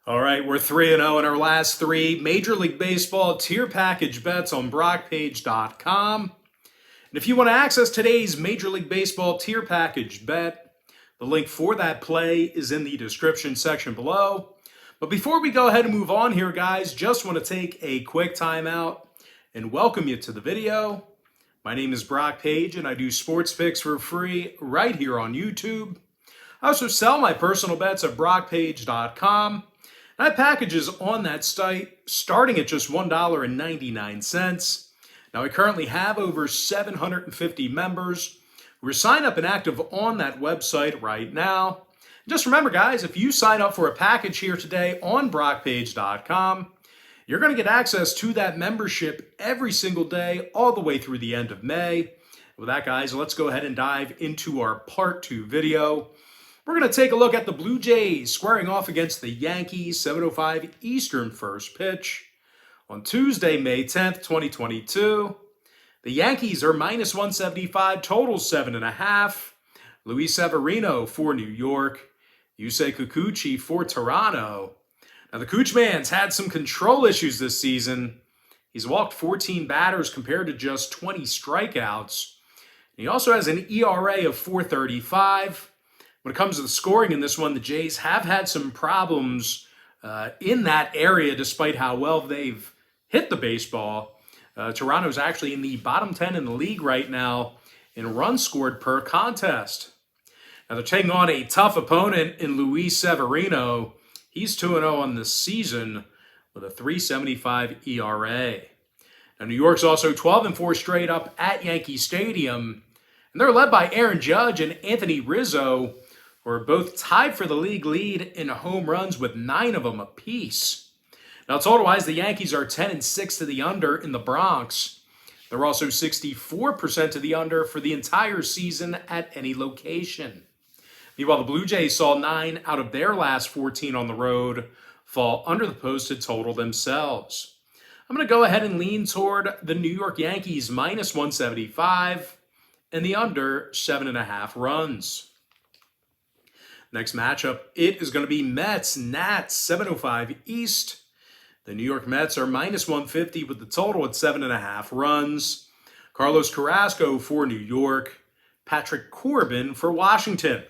All right, we're 3-0 in our last three Major League Baseball tier package bets on Pt.2. And if you want to access today's Major League Baseball tier package bet, the link for that play is in the description section below. But before we go ahead and move on here, guys, just want to take a quick time out and welcome you to the video. My name is Brock Page, and I do sports picks for free right here on YouTube. I also sell my personal bets at Pt.2. I have packages on that site starting at just $1.99. Now, I currently have over 750 members who are signed up and active on that website right now. Just remember, guys, if you sign up for a package here today on Pt.2, you're going to get access to that membership every single day all the way through the end of May. With that, guys, let's go ahead and dive into our part 2 video. We're going to take a look at the Blue Jays squaring off against the Yankees, 7:05 Eastern first pitch. On Tuesday, May 10th, 2022, the Yankees are minus 175, total 7.5. Luis Severino for New York, Yusei Kikuchi for Toronto. Now, the Cooch Man's had some control issues this season. He's walked 14 batters compared to just 20 strikeouts. He also has an ERA of 4.35. When it comes to the scoring in this one, the Jays have had some problems in that area despite how well they've hit the baseball. Toronto's actually in the bottom 10 in the league right now in runs scored per contest. Now, they're taking on a tough opponent in Luis Severino. He's 2-0 on the season with a 3.75 ERA. Now, New York's also 12-4 straight up at Yankee Stadium, and they're led by Aaron Judge and Anthony Rizzo, who are both tied for the league lead in home runs with 9 of them apiece. Now, total-wise, the Yankees are 10-6 to the under in the Bronx. They're also 64% to the under for the entire season at any location. Meanwhile, the Blue Jays saw 9 out of their last 14 on the road fall under the posted total themselves. I'm going to go ahead and lean toward the New York Yankees minus 175 and the under 7.5 runs. Next matchup, it is going to be Mets-Nats, 7:05 East. The New York Mets are minus 150 with the total at 7.5 runs. Carlos Carrasco for New York, Patrick Corbin for Washington.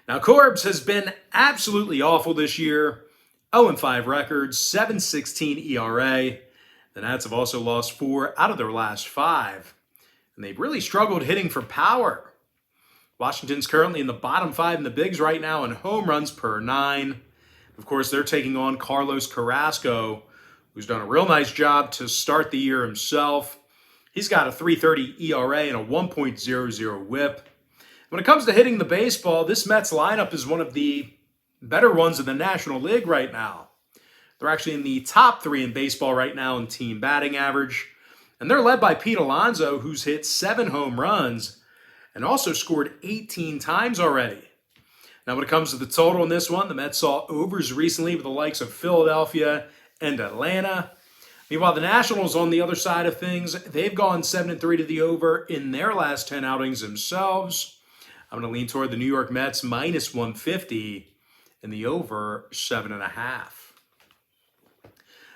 Now, Corbs has been absolutely awful this year. 0-5 records, 7.16 ERA. The Nats have also lost 4 out of their last 5. And they've really struggled hitting for power. Washington's currently in the bottom 5 in the bigs right now in home runs per 9. Of course, they're taking on Carlos Carrasco, who's done a real nice job to start the year himself. He's got a 3.30 ERA and a 1.00 whip. When it comes to hitting the baseball, this Mets lineup is one of the better ones in the National League right now. They're actually in the top 3 in baseball right now in team batting average. And they're led by Pete Alonso, who's hit 7 home runs and also scored 18 times already. Now, when it comes to the total in this one, the Mets saw overs recently with the likes of Philadelphia and Atlanta. Meanwhile, the Nationals on the other side of things, they've gone 7-3 to the over in their last 10 outings themselves. I'm going to lean toward the New York Mets minus 150 and the over 7.5.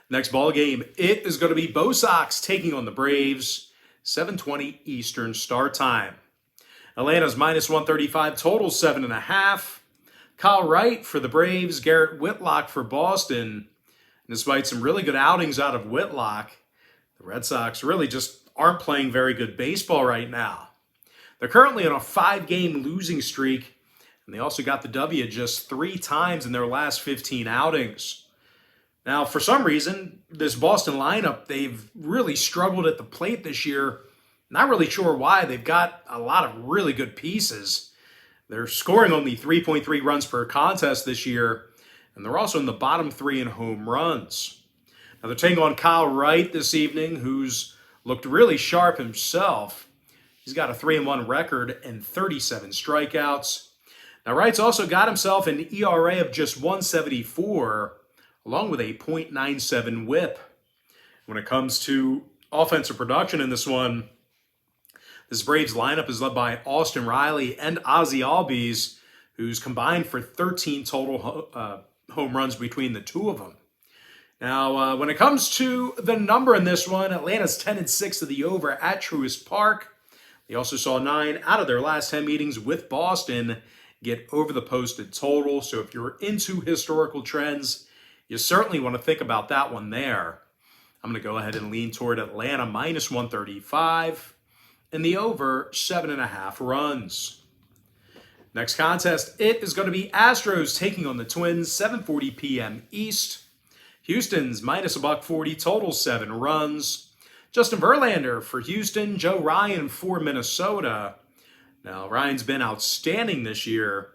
Next ball game, it is going to be Bo Sox taking on the Braves, 7:20 Eastern start time. Atlanta's minus 135, total 7.5. Kyle Wright for the Braves, Garrett Whitlock for Boston. And despite some really good outings out of Whitlock, the Red Sox really just aren't playing very good baseball right now. They're currently on a 5-game losing streak, and they also got the W just 3 times in their last 15 outings. Now, for some reason, this Boston lineup, they've really struggled at the plate this year. Not really sure why. They've got a lot of really good pieces. They're scoring only 3.3 runs per contest this year, and they're also in the bottom 3 in home runs. Now, they're taking on Kyle Wright this evening, who's looked really sharp himself. He's got a 3-1 record and 37 strikeouts. Now, Wright's also got himself an ERA of just 1.74, along with a .97 whip. When it comes to offensive production in this one, this Braves lineup is led by Austin Riley and Ozzie Albies, who's combined for 13 total home runs between the two of them. Now, when it comes to the number in this one, Atlanta's 10-6 to the over at Truist Park. They also saw 9 out of their last 10 meetings with Boston get over the posted total. So if you're into historical trends, you certainly want to think about that one there. I'm going to go ahead and lean toward Atlanta minus 135 and the over 7.5 runs. Next contest, it is going to be Astros taking on the Twins, 7:40 p.m. East. Houston's minus $140, total 7 runs. Justin Verlander for Houston, Joe Ryan for Minnesota. Now, Ryan's been outstanding this year.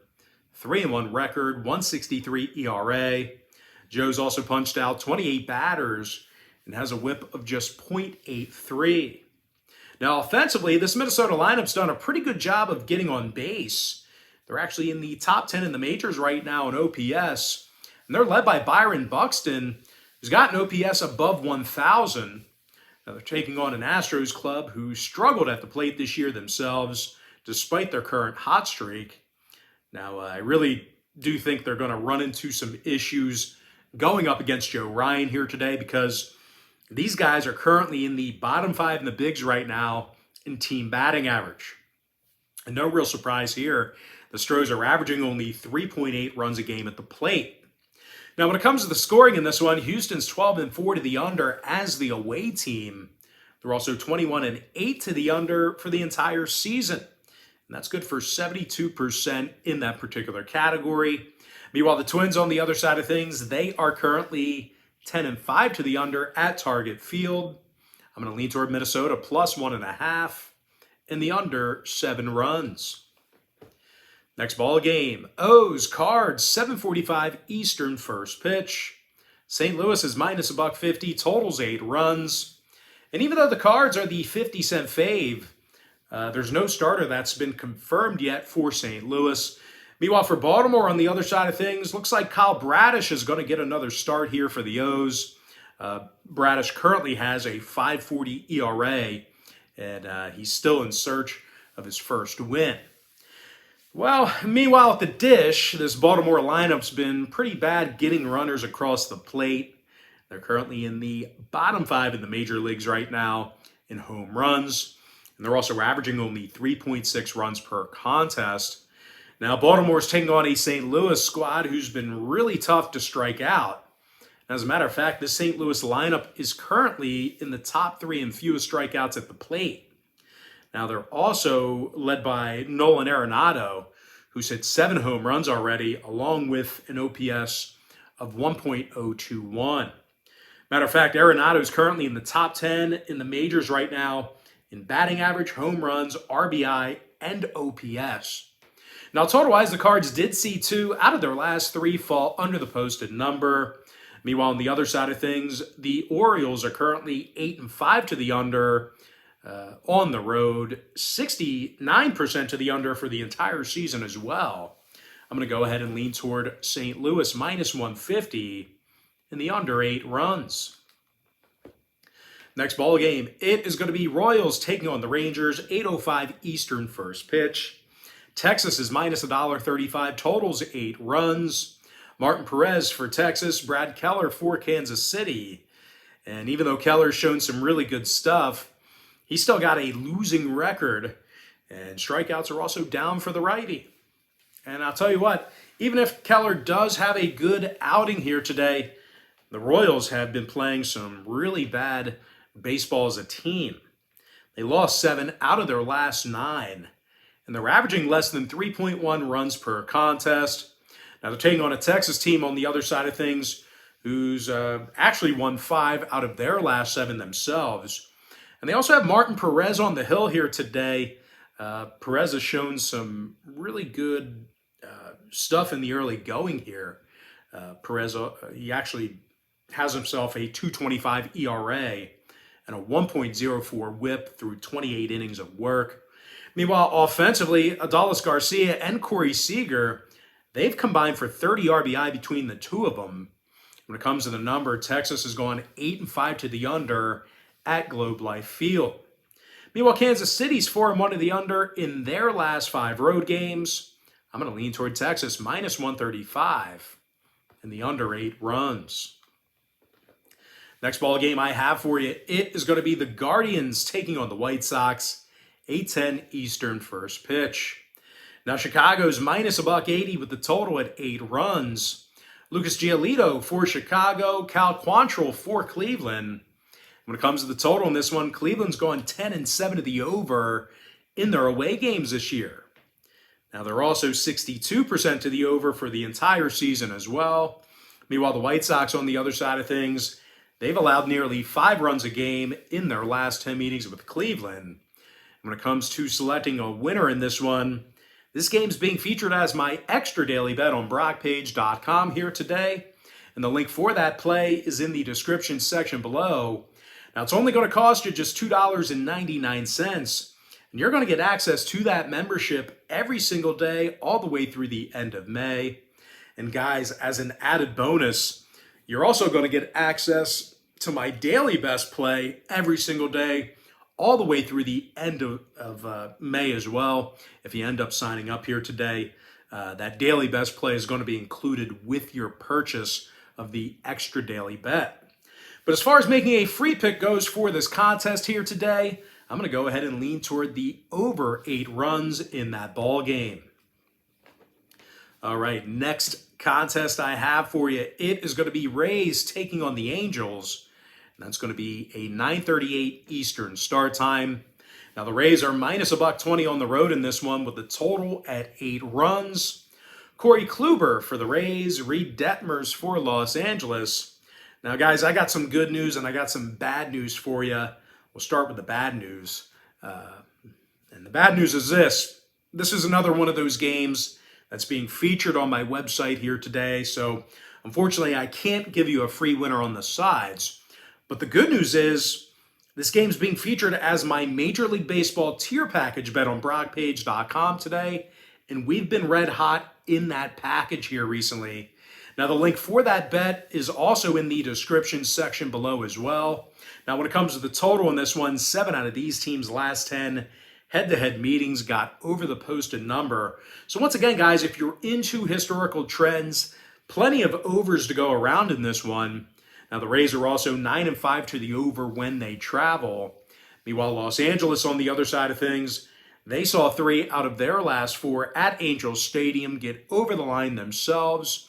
3-1 record, 1.63 ERA. Joe's also punched out 28 batters and has a whip of just .83. Now, offensively, this Minnesota lineup's done a pretty good job of getting on base. They're actually in the top 10 in the majors right now in OPS. And they're led by Byron Buxton, who's got an OPS above 1,000. Now they're taking on an Astros club who struggled at the plate this year themselves, despite their current hot streak. Now, I really do think they're going to run into some issues going up against Joe Ryan here today because these guys are currently in the bottom 5 in the bigs right now in team batting average. And no real surprise here. The Stros are averaging only 3.8 runs a game at the plate. Now, when it comes to the scoring in this one, Houston's 12-4 to the under as the away team. They're also 21-8 to the under for the entire season. And that's good for 72% in that particular category. Meanwhile, the Twins on the other side of things, they are currently 10-5 to the under at Target Field. I'm going to lean toward Minnesota plus 1.5 and the under 7 runs. Next ball game, O's Cards, 7:45 Eastern first pitch. St. Louis is minus $150, totals 8 runs. And even though the Cards are the 50-cent fave, there's no starter that's been confirmed yet for St. Louis. Meanwhile, for Baltimore on the other side of things, looks like Kyle Bradish is going to get another start here for the O's. Bradish currently has a 5.40 ERA, and he's still in search of his first win. Well, meanwhile at the dish, this Baltimore lineup's been pretty bad getting runners across the plate. They're currently in the bottom 5 in the major leagues right now in home runs. And they're also averaging only 3.6 runs per contest. Now, Baltimore's taking on a St. Louis squad who's been really tough to strike out. As a matter of fact, this St. Louis lineup is currently in the top 3 in fewest strikeouts at the plate. Now, they're also led by Nolan Arenado, who's hit 7 home runs already, along with an OPS of 1.021. Matter of fact, Arenado is currently in the top 10 in the majors right now in batting average, home runs, RBI, and OPS. Now, total-wise, the Cards did see 2 out of their last 3 fall under the posted number. Meanwhile, on the other side of things, the Orioles are currently 8-5 to the under on the road, 69% to the under for the entire season as well. I'm going to go ahead and lean toward St. Louis minus 150 in the under 8 runs. Next ball game, it is going to be Royals taking on the Rangers, 8:05 Eastern first pitch. Texas is minus $1.35, totals 8 runs. Martin Perez for Texas, Brad Keller for Kansas City. And even though Keller's shown some really good stuff, he's still got a losing record, and strikeouts are also down for the righty. And I'll tell you what, even if Keller does have a good outing here today, the Royals have been playing some really bad baseball as a team. They lost 7 out of their last 9, and they're averaging less than 3.1 runs per contest. Now, they're taking on a Texas team on the other side of things who's actually won 5 out of their last 7 themselves. And they also have Martin Perez on the hill here today. Perez has shown some really good stuff in the early going here. Perez, he actually has himself a 2.25 ERA and a 1.04 whip through 28 innings of work. Meanwhile, offensively, Adolis Garcia and Corey Seager, they've combined for 30 RBI between the two of them. When it comes to the number, Texas has gone 8-5 to the under at Globe Life Field. Meanwhile, Kansas City's 4-1 to the under in their last 5 road games. I'm going to lean toward Texas minus 135. and the under 8 runs. Next ball game I have for you, it is going to be the Guardians taking on the White Sox, 8:10 Eastern first pitch. Now Chicago's minus $1.80 with the total at 8 runs. Lucas Giolito for Chicago, Cal Quantrill for Cleveland. When it comes to the total in this one, Cleveland's gone 10-7 to the over in their away games this year. Now they're also 62% to the over for the entire season as well. Meanwhile, the White Sox on the other side of things, they've allowed nearly 5 runs a game in their last 10 meetings with Cleveland. When it comes to selecting a winner in this one, this game's being featured as my extra daily bet on Brockpage.com here today. And the link for that play is in the description section below. Now, it's only going to cost you just $2.99. And you're going to get access to that membership every single day all the way through the end of May. And guys, as an added bonus, you're also going to get access to my daily best play every single day all the way through the end of May as well. If you end up signing up here today, that daily best play is going to be included with your purchase of the extra daily bet. But as far as making a free pick goes for this contest here today, I'm going to go ahead and lean toward the over 8 runs in that ball game. All right, next contest I have for you, it is going to be Rays taking on the Angels. And that's going to be a 9:38 Eastern start time. Now the Rays are minus $1.20 on the road in this one with the total at 8 runs. Corey Kluber for the Rays, Reed Detmers for Los Angeles. Now guys, I got some good news and I got some bad news for you. We'll start with the bad news. And the bad news is this. This is another one of those games that's being featured on my website here today. So unfortunately, I can't give you a free winner on the sides. But the good news is this game's being featured as my Major League Baseball tier package bet on Brockpage.com today. And we've been red hot in that package here recently. Now, the link for that bet is also in the description section below as well. Now, when it comes to the total in this one, 7 out of these teams' last 10 head-to-head meetings got over the posted number. So once again, guys, if you're into historical trends, plenty of overs to go around in this one. Now, the Rays are also 9-5 to the over when they travel. Meanwhile, Los Angeles, on the other side of things, they saw 3 out of their last 4 at Angels Stadium get over the line themselves.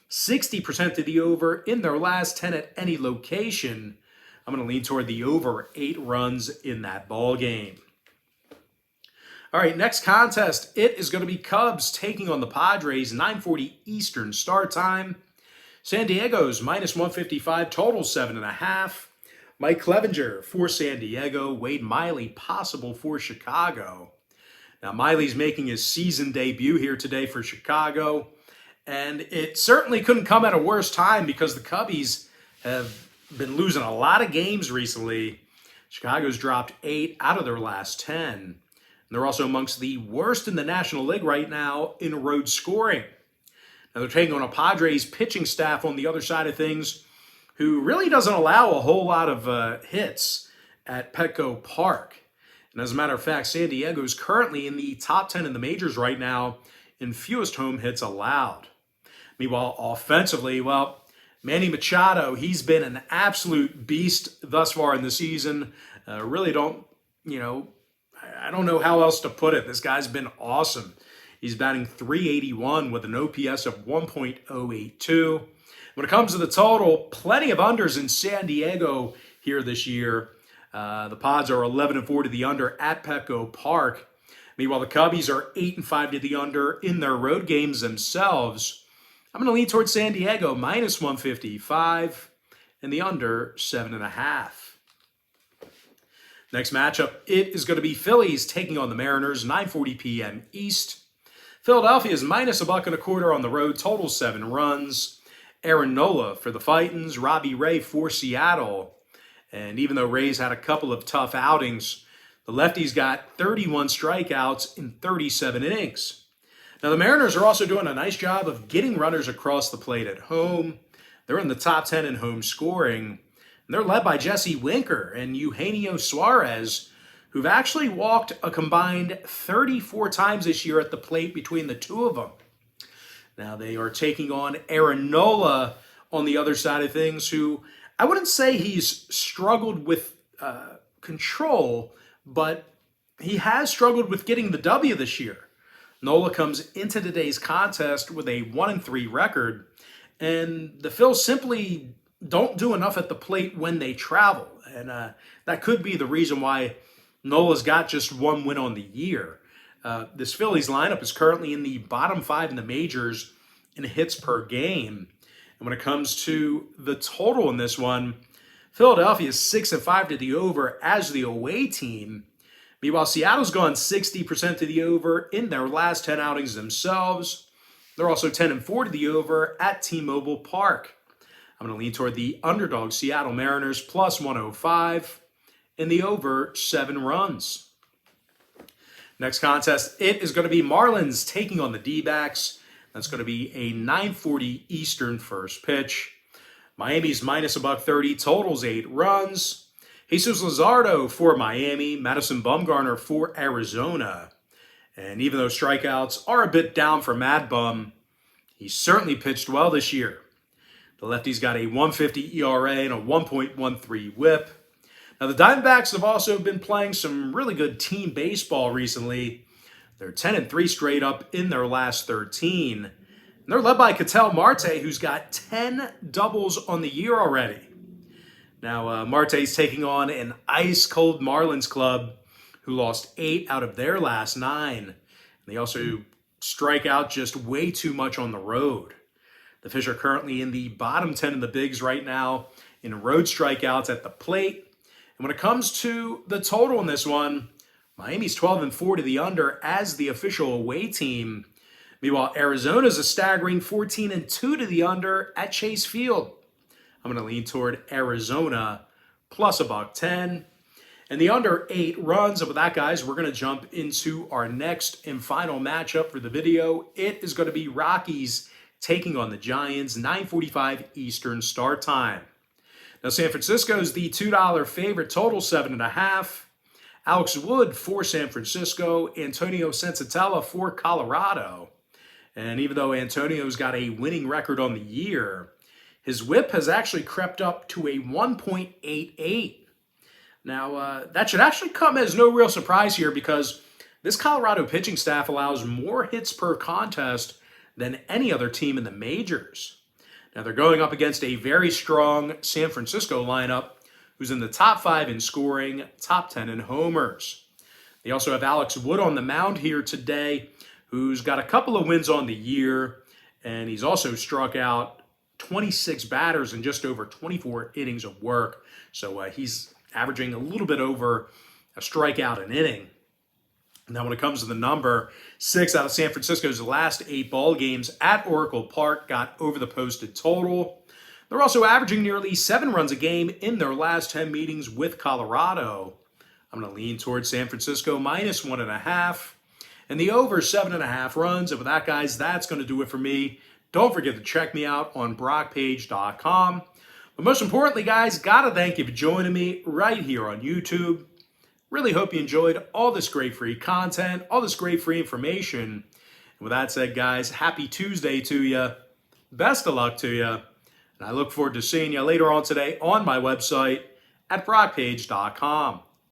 60% to the over in their last 10 at any location. I'm going to lean toward the over 8 runs in that ball game. All right, next contest, it is going to be Cubs taking on the Padres, 9:40 Eastern start time. San Diego's minus 155, total 7.5. Mike Clevenger for San Diego, Wade Miley possible for Chicago. Now, Miley's making his season debut here today for Chicago, and it certainly couldn't come at a worse time because the Cubbies have been losing a lot of games recently. Chicago's dropped 8 out of their last 10. And they're also amongst the worst in the National League right now in road scoring. Now they're taking on a Padres pitching staff on the other side of things who really doesn't allow a whole lot of hits at Petco Park. And as a matter of fact, San Diego is currently in the top 10 in the majors right now in fewest home hits allowed. Meanwhile, offensively, well, Manny Machado, he's been an absolute beast thus far in the season. I don't know how else to put it. This guy's been awesome. He's batting .381 with an OPS of 1.082. When it comes to the total, plenty of unders in San Diego here this year. The Pods are 11-4 to the under at Petco Park. Meanwhile, the Cubbies are 8-5 to the under in their road games themselves. I'm going to lean towards San Diego, minus 155, and the under 7.5. Next matchup, it is going to be Phillies taking on the Mariners, 9:40 p.m. East. Philadelphia is minus $1.25 on the road, total 7 runs. Aaron Nola for the Titans, Robbie Ray for Seattle. And even though Ray's had a couple of tough outings, the lefties got 31 strikeouts in 37 innings. Now, the Mariners are also doing a nice job of getting runners across the plate at home. They're in the top 10 in home scoring. And they're led by Jesse Winker and Eugenio Suarez, who've actually walked a combined 34 times this year at the plate between the two of them. Now they are taking on Aaron Nola on the other side of things, who I wouldn't say he's struggled with control, but he has struggled with getting the W this year. Nola comes into today's contest with a 1-3 record, and the Phils simply don't do enough at the plate when they travel. And that could be the reason why Nola's got just one win on the year. This Phillies lineup is currently in the bottom 5 in the majors in hits per game. And when it comes to the total in this one, Philadelphia is 6-5 to the over as the away team. Meanwhile, Seattle's gone 60% to the over in their last 10 outings themselves. They're also 10-4 to the over at T-Mobile Park. I'm going to lean toward the underdog Seattle Mariners plus 105 and the over 7 runs. Next contest, it is going to be Marlins taking on the D-backs. That's going to be a 9:40 Eastern first pitch. Miami's minus $130, totals 8 runs. Jesus Luzardo for Miami, Madison Bumgarner for Arizona. And even though strikeouts are a bit down for Mad Bum, he certainly pitched well this year. The lefty's got a 1.50 ERA and a 1.13 whip. Now, the Diamondbacks have also been playing some really good team baseball recently. They're 10-3 straight up in their last 13. And they're led by Ketel Marte, who's got 10 doubles on the year already. Now, Marte's taking on an ice-cold Marlins club who lost 8 out of their last 9. And they also strike out just way too much on the road. The Fish are currently in the bottom 10 in the bigs right now in road strikeouts at the plate. And when it comes to the total in this one, Miami's 12-4 to the under as the official away team. Meanwhile, Arizona's a staggering 14-2 to the under at Chase Field. I'm going to lean toward Arizona plus $110. And the under 8 runs. And with that, guys, we're going to jump into our next and final matchup for the video. It is going to be Rockies taking on the Giants, 9:45 Eastern start time. Now, San Francisco is the $2 favorite, total 7.5. Alex Wood for San Francisco, Antonio Sensatella for Colorado. And even though Antonio's got a winning record on the year, his whip has actually crept up to a 1.88. Now, that should actually come as no real surprise here because this Colorado pitching staff allows more hits per contest than any other team in the majors. Now, they're going up against a very strong San Francisco lineup who's in the top 5 in scoring, top 10 in homers. They also have Alex Wood on the mound here today, who's got a couple of wins on the year, and he's also struck out 26 batters in just over 24 innings of work. So he's averaging a little bit over a strikeout an inning. Now, when it comes to the number, 6 out of San Francisco's last 8 ball games at Oracle Park got over the posted total. They're also averaging nearly 7 runs a game in their last 10 meetings with Colorado. I'm going to lean towards San Francisco minus 1.5 and the over 7.5 runs. And with that, guys, that's going to do it for me. Don't forget to check me out on Pt.2. But most importantly, guys, gotta thank you for joining me right here on YouTube. Really hope you enjoyed all this great free content, all this great free information. And with that said, guys, happy Tuesday to you. Best of luck to you. And I look forward to seeing you later on today on my website at Pt.2.